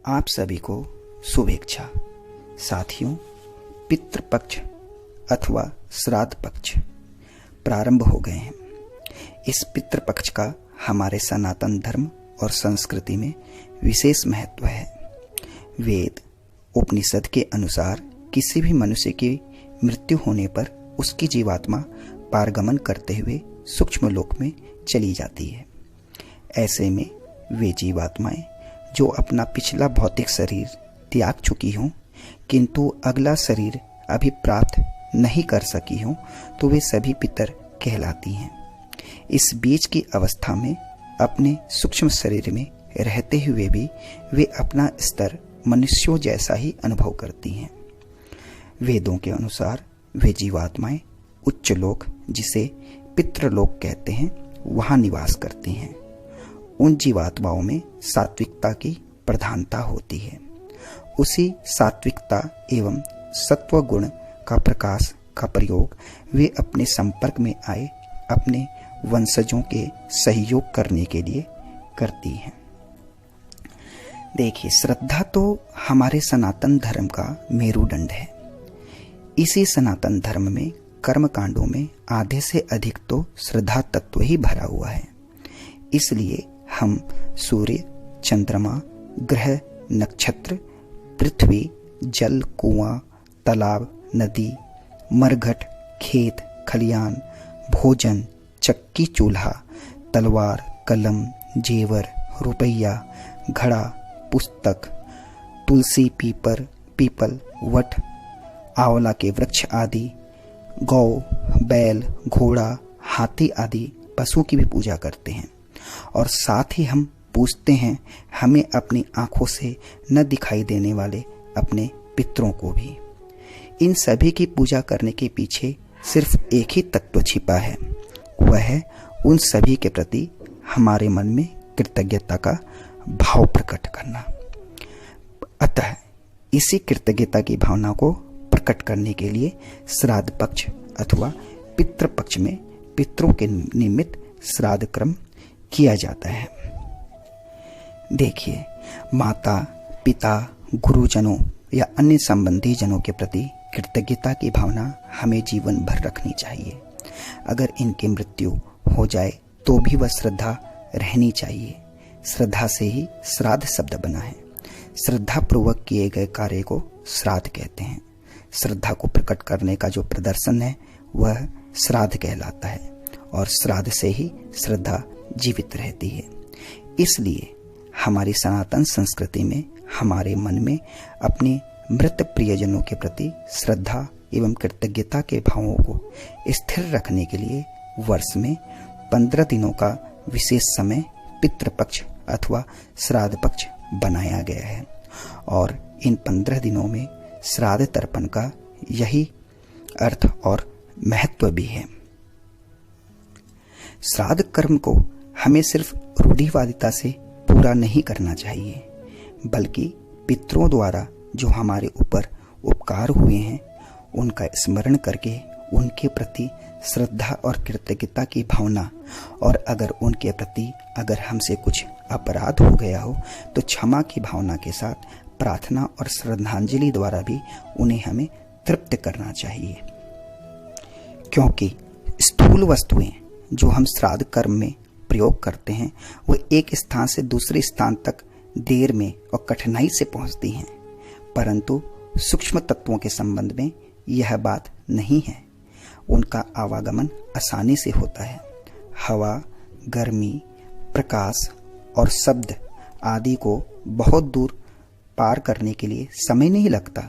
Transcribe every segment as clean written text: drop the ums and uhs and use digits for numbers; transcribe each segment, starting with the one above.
आप सभी को शुभेच्छा। साथियों, पितृपक्ष अथवा श्राद्ध पक्ष प्रारंभ हो गए हैं। इस पितृपक्ष का हमारे सनातन धर्म और संस्कृति में विशेष महत्व है। वेद उपनिषद के अनुसार किसी भी मनुष्य की मृत्यु होने पर उसकी जीवात्मा पारगमन करते हुए सूक्ष्म लोक में चली जाती है। ऐसे में वे जीवात्माएं जो अपना पिछला भौतिक शरीर त्याग चुकी हों किंतु अगला शरीर अभी प्राप्त नहीं कर सकी हों तो वे सभी पितर कहलाती हैं। इस बीच की अवस्था में अपने सूक्ष्म शरीर में रहते हुए भी वे अपना स्तर मनुष्यों जैसा ही अनुभव करती हैं। वेदों के अनुसार वे जीवात्माएं उच्च लोक, जिसे पितृलोक कहते हैं, वहां निवास करती हैं। उन जीवात्माओं में सात्विकता की प्रधानता होती है। उसी सात्विकता एवं सत्व गुण का प्रकाश का प्रयोग वे अपने संपर्क में आए अपने वंशजों के सहयोग करने के लिए करती हैं। देखिए, श्रद्धा तो हमारे सनातन धर्म का मेरुदंड है। इसी सनातन धर्म में कर्म कांडों में आधे से अधिक तो श्रद्धा तत्व ही भरा हुआ है। इसलिए हम सूर्य, चंद्रमा, ग्रह, नक्षत्र, पृथ्वी, जल, कुआं, तालाब, नदी, मरघट, खेत, खलियान, भोजन, चक्की, चूल्हा, तलवार, कलम, जेवर, रुपया, घड़ा, पुस्तक, तुलसी, पीपल, वट, आंवला के वृक्ष आदि, गौ, बैल, घोड़ा, हाथी आदि पशु की भी पूजा करते हैं। और साथ ही हम पूजते हैं हमें अपनी आंखों से न दिखाई देने वाले अपने पितरों को भी। इन सभी की पूजा करने के पीछे सिर्फ एक ही तत्व छिपा है, वह है उन सभी के प्रति हमारे मन में कृतज्ञता का भाव प्रकट करना। अतः इसी कृतज्ञता की भावना को प्रकट करने के लिए श्राद्ध पक्ष अथवा पितृपक्ष में पितरों के निमित्त श्राद्ध क्रम किया जाता है। देखिए, माता, पिता, गुरुजनों या अन्य संबंधी जनों के प्रति कृतज्ञता की भावना हमें जीवन भर रखनी चाहिए। अगर इनकी मृत्यु हो जाए तो भी वह श्रद्धा रहनी चाहिए। श्रद्धा से ही श्राद्ध शब्द बना है। श्रद्धा पूर्वक किए गए कार्य को श्राद्ध कहते हैं। श्रद्धा को प्रकट करने का जो प्रदर्शन है वह श्राद्ध कहलाता है और श्राद्ध से ही श्रद्धा जीवित रहती है। इसलिए हमारी सनातन संस्कृति में हमारे मन में अपने मृत प्रियजनों के प्रति श्रद्धा एवं कृतज्ञता के भावों को स्थिर रखने के लिए वर्ष में 15 दिनों का विशेष समय पितृपक्ष अथवा श्राद्ध पक्ष बनाया गया है। और इन 15 दिनों में श्राद्ध तर्पण का यही अर्थ और महत्व भी है। श्राद्ध कर्म को हमें सिर्फ रूढ़िवादिता से पूरा नहीं करना चाहिए, बल्कि पितरों द्वारा जो हमारे ऊपर उपकार हुए हैं उनका स्मरण करके उनके प्रति श्रद्धा और कृतज्ञता की भावना, और अगर उनके प्रति हमसे कुछ अपराध हो गया हो तो क्षमा की भावना के साथ प्रार्थना और श्रद्धांजलि द्वारा भी उन्हें हमें तृप्त करना चाहिए। क्योंकि स्थूल वस्तुएं जो हम श्राद्ध कर्म में प्रयोग करते हैं वो एक स्थान से दूसरे स्थान तक देर में और कठिनाई से पहुंचती हैं, परंतु सूक्ष्म तत्वों के संबंध में यह बात नहीं है। उनका आवागमन आसानी से होता है। हवा, गर्मी, प्रकाश और शब्द आदि को बहुत दूर पार करने के लिए समय नहीं लगता,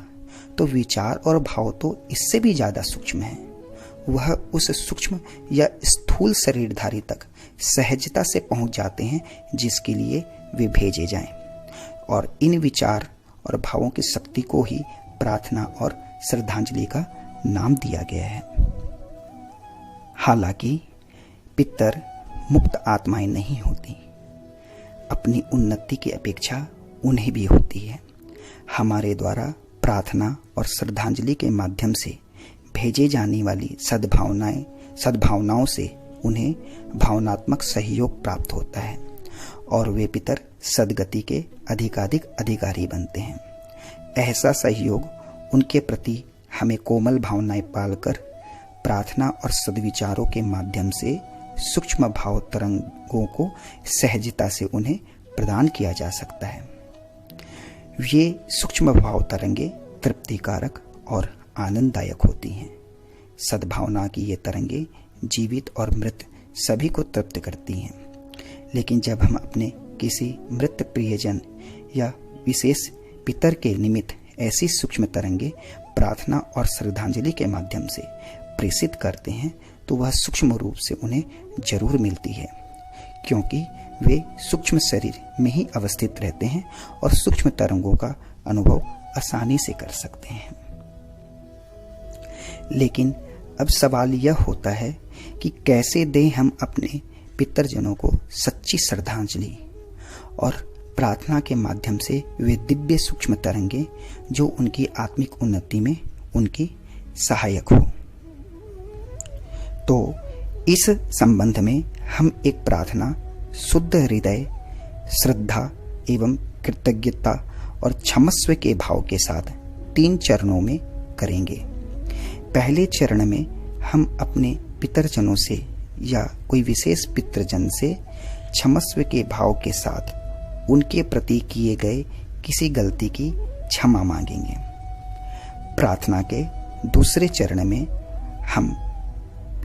तो विचार और भाव तो इससे भी ज्यादा सूक्ष्म है। वह उस सूक्ष्म या स्थूल शरीरधारी तक सहजता से पहुंच जाते हैं जिसके लिए वे भेजे जाएं। और इन विचार और भावों की शक्ति को ही प्रार्थना और श्रद्धांजलि का नाम दिया गया है। हालांकि पितर मुक्त आत्माएं नहीं होती, अपनी उन्नति की अपेक्षा उन्हें भी होती है। हमारे द्वारा प्रार्थना और श्रद्धांजलि के माध्यम से भेजे जाने वाली सद्भावनाओं से उन्हें भावनात्मक सहयोग प्राप्त होता है और वे पितर सद्गति के अधिकाधिक अधिकारी बनते हैं। ऐसा सहयोग उनके प्रति हमें कोमल भावनाएं पालकर प्रार्थना और सद्विचारों के माध्यम से सूक्ष्म भाव तरंगों को सहजता से उन्हें प्रदान किया जा सकता है। ये सूक्ष्म भाव तरंगे तृप्तिकारक और आनंददायक होती हैं। सद्भावना की ये तरंगे जीवित और मृत सभी को तृप्त करती हैं। लेकिन जब हम अपने किसी मृत प्रियजन या विशेष पितर के निमित्त ऐसी सूक्ष्म तरंगे प्रार्थना और श्रद्धांजलि के माध्यम से प्रेषित करते हैं तो वह सूक्ष्म रूप से उन्हें जरूर मिलती है, क्योंकि वे सूक्ष्म शरीर में ही अवस्थित रहते हैं और सूक्ष्म तरंगों का अनुभव आसानी से कर सकते हैं। लेकिन अब सवाल यह होता है कि कैसे दें हम अपने पितरजनों को सच्ची श्रद्धांजलि और प्रार्थना के माध्यम से वे दिव्य सूक्ष्म तरंगे जो उनकी आत्मिक उन्नति में उनकी सहायक हो। तो इस संबंध में हम एक प्रार्थना शुद्ध हृदय, श्रद्धा एवं कृतज्ञता और क्षमस्व के भाव के साथ 3 चरणों में करेंगे। पहले चरण में हम अपने पितरजनों से या कोई विशेष पितृजन से क्षमस्व के भाव के साथ उनके प्रति किए गए किसी गलती की क्षमा मांगेंगे। प्रार्थना के दूसरे चरण में हम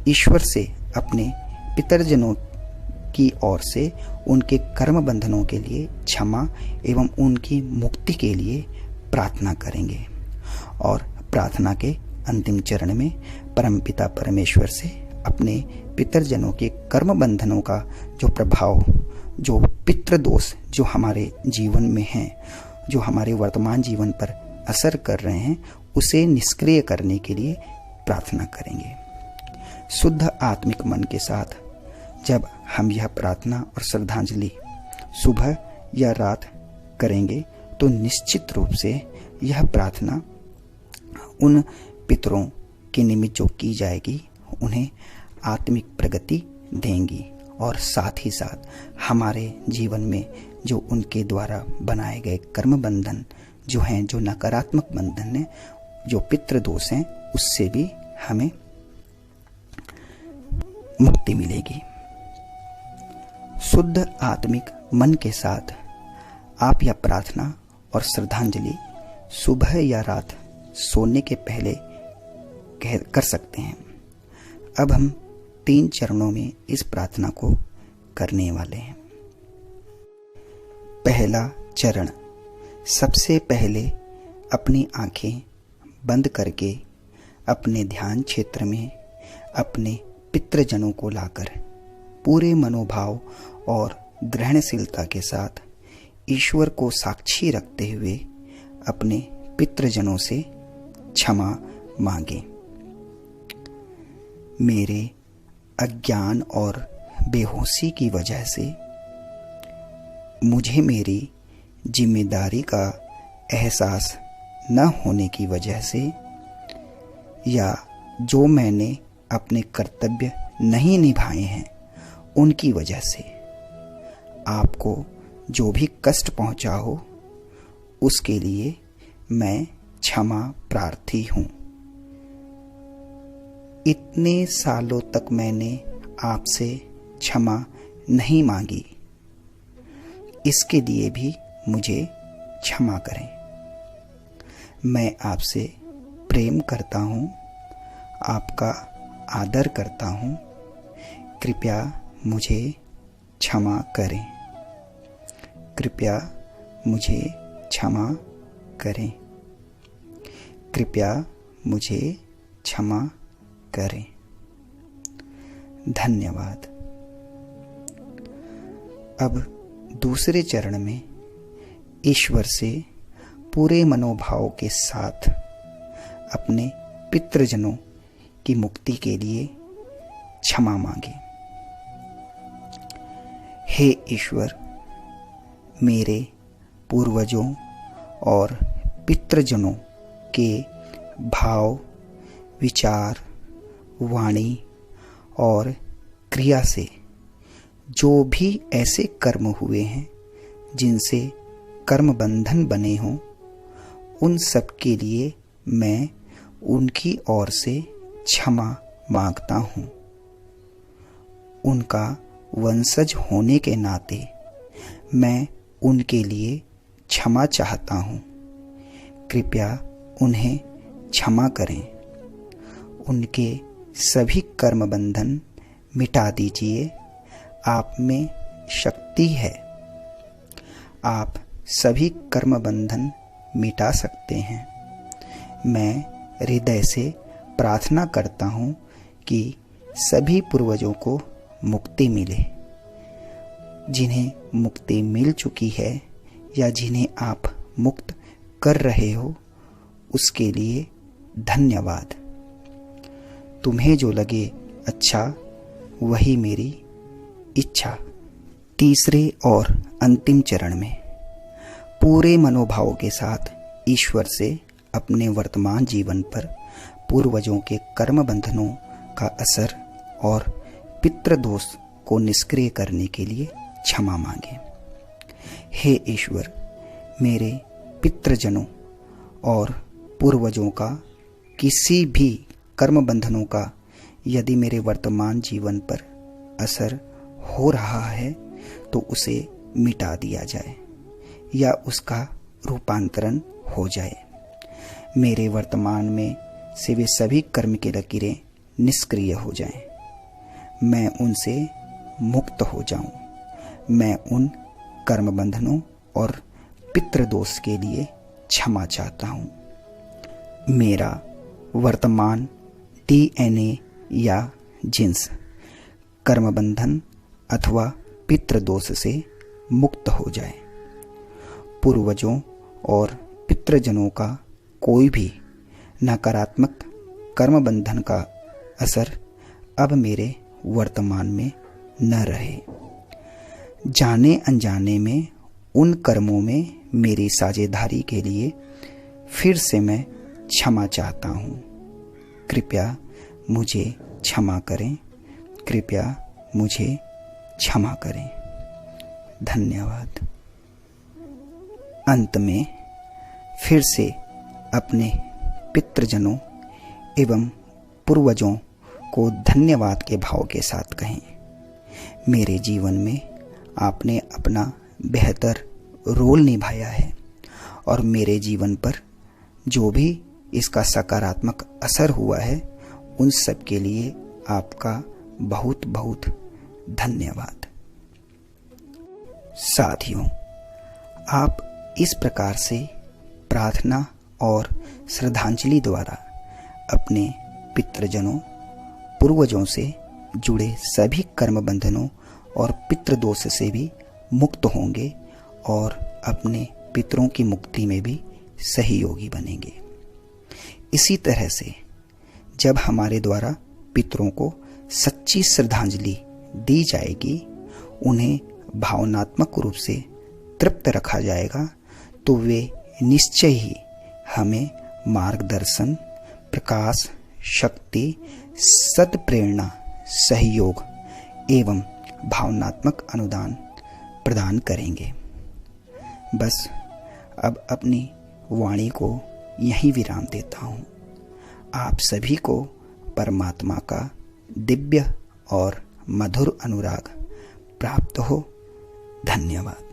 ईश्वर से अपने पितरजनों की ओर से उनके कर्म बंधनों के लिए क्षमा एवं उनकी मुक्ति के लिए प्रार्थना करेंगे। और प्रार्थना के अंतिम चरण में परमपिता परमेश्वर से अपने पितरजनों के कर्म बंधनों का जो प्रभाव, जो पितृदोष जो हमारे जीवन में हैं, जो हमारे वर्तमान जीवन पर असर कर रहे हैं, उसे निष्क्रिय करने के लिए प्रार्थना करेंगे। शुद्ध आत्मिक मन के साथ जब हम यह प्रार्थना और श्रद्धांजलि सुबह या रात करेंगे तो निश्चित रूप से यह प्रार्थना उन पितरों के निमित्त जो की जाएगी उन्हें आत्मिक प्रगति देंगी और साथ ही साथ हमारे जीवन में जो उनके द्वारा बनाए गए कर्म बंधन जो हैं, जो नकारात्मक बंधन हैं, जो पितृदोष हैं, उससे भी हमें मुक्ति मिलेगी। शुद्ध आत्मिक मन के साथ आप यह प्रार्थना और श्रद्धांजलि सुबह या रात सोने के पहले कर सकते हैं। अब हम 3 चरणों में इस प्रार्थना को करने वाले हैं। पहला चरण, सबसे पहले अपनी आंखें बंद करके अपने ध्यान क्षेत्र में अपने पितृजनों को लाकर पूरे मनोभाव और ग्रहणशीलता के साथ ईश्वर को साक्षी रखते हुए अपने पितृजनों से क्षमा मांगे। मेरे अज्ञान और बेहोशी की वजह से मुझे मेरी जिम्मेदारी का एहसास न होने की वजह से या जो मैंने अपने कर्तव्य नहीं निभाए हैं उनकी वजह से आपको जो भी कष्ट पहुंचा हो उसके लिए मैं क्षमा प्रार्थी हूं। इतने सालों तक मैंने आपसे क्षमा नहीं मांगी, इसके लिए भी मुझे क्षमा करें। मैं आपसे प्रेम करता हूं, आपका आदर करता हूं, कृपया मुझे क्षमा करें। कृपया मुझे क्षमा करें। कृपया मुझे क्षमा करें। धन्यवाद। अब दूसरे चरण में ईश्वर से पूरे मनोभाव के साथ अपने पितृजनों की मुक्ति के लिए क्षमा मांगे। हे ईश्वर, मेरे पूर्वजों और पितृजनों के भाव, विचार, वाणी और क्रिया से जो भी ऐसे कर्म हुए हैं जिनसे कर्म बंधन बने हों, उन सब के लिए मैं उनकी ओर से क्षमा मांगता हूँ। उनका वंशज होने के नाते मैं उनके लिए क्षमा चाहता हूँ। कृपया उन्हें क्षमा करें। उनके सभी कर्म बंधन मिटा दीजिए। आप में शक्ति है। आप सभी कर्म बंधन मिटा सकते हैं। मैं हृदय से प्रार्थना करता हूँ कि सभी पूर्वजों को मुक्ति मिले। जिन्हें मुक्ति मिल चुकी है या जिन्हें आप मुक्त कर रहे हो, उसके लिए धन्यवाद। तुम्हें जो लगे अच्छा, वही मेरी इच्छा। तीसरे और अंतिम चरण में पूरे मनोभाव के साथ ईश्वर से अपने वर्तमान जीवन पर पूर्वजों के कर्म बंधनों का असर और पितृदोष को निष्क्रिय करने के लिए क्षमा मांगे। हे ईश्वर, मेरे पितृजनों और पूर्वजों का किसी भी कर्म बंधनों का यदि मेरे वर्तमान जीवन पर असर हो रहा है तो उसे मिटा दिया जाए या उसका रूपांतरण हो जाए। मेरे वर्तमान में से वे सभी कर्म की लकीरें निष्क्रिय हो जाएं। मैं उनसे मुक्त हो जाऊं। मैं उन कर्म बंधनों और पितृदोष के लिए क्षमा चाहता हूं। मेरा वर्तमान DNA या जिन्स कर्म बंधन अथवा पितृदोष से मुक्त हो जाए। पूर्वजों और पितृजनों का कोई भी नकारात्मक कर्म बंधन का असर अब मेरे वर्तमान में न रहे। जाने अनजाने में उन कर्मों में मेरी साझेदारी के लिए फिर से मैं क्षमा चाहता हूँ। कृपया मुझे क्षमा करें। कृपया मुझे क्षमा करें। धन्यवाद। अंत में फिर से अपने पितृजनों एवं पूर्वजों को धन्यवाद के भाव के साथ कहें। मेरे जीवन में आपने अपना बेहतर रोल निभाया है और मेरे जीवन पर जो भी इसका सकारात्मक असर हुआ है, उन सब के लिए आपका बहुत बहुत धन्यवाद। साथियों, आप इस प्रकार से प्रार्थना और श्रद्धांजलि द्वारा अपने पितृजनों, पूर्वजों से जुड़े सभी कर्म बंधनों और पितृदोष से भी मुक्त होंगे और अपने पितरों की मुक्ति में भी सहयोगी बनेंगे। इसी तरह से जब हमारे द्वारा पितरों को सच्ची श्रद्धांजलि दी जाएगी, उन्हें भावनात्मक रूप से तृप्त रखा जाएगा, तो वे निश्चय ही हमें मार्गदर्शन, प्रकाश, शक्ति, सत्प्रेरणा, सहयोग एवं भावनात्मक अनुदान प्रदान करेंगे। बस अब अपनी वाणी को यहीं विराम देता हूँ। आप सभी को परमात्मा का दिव्य और मधुर अनुराग प्राप्त हो। धन्यवाद।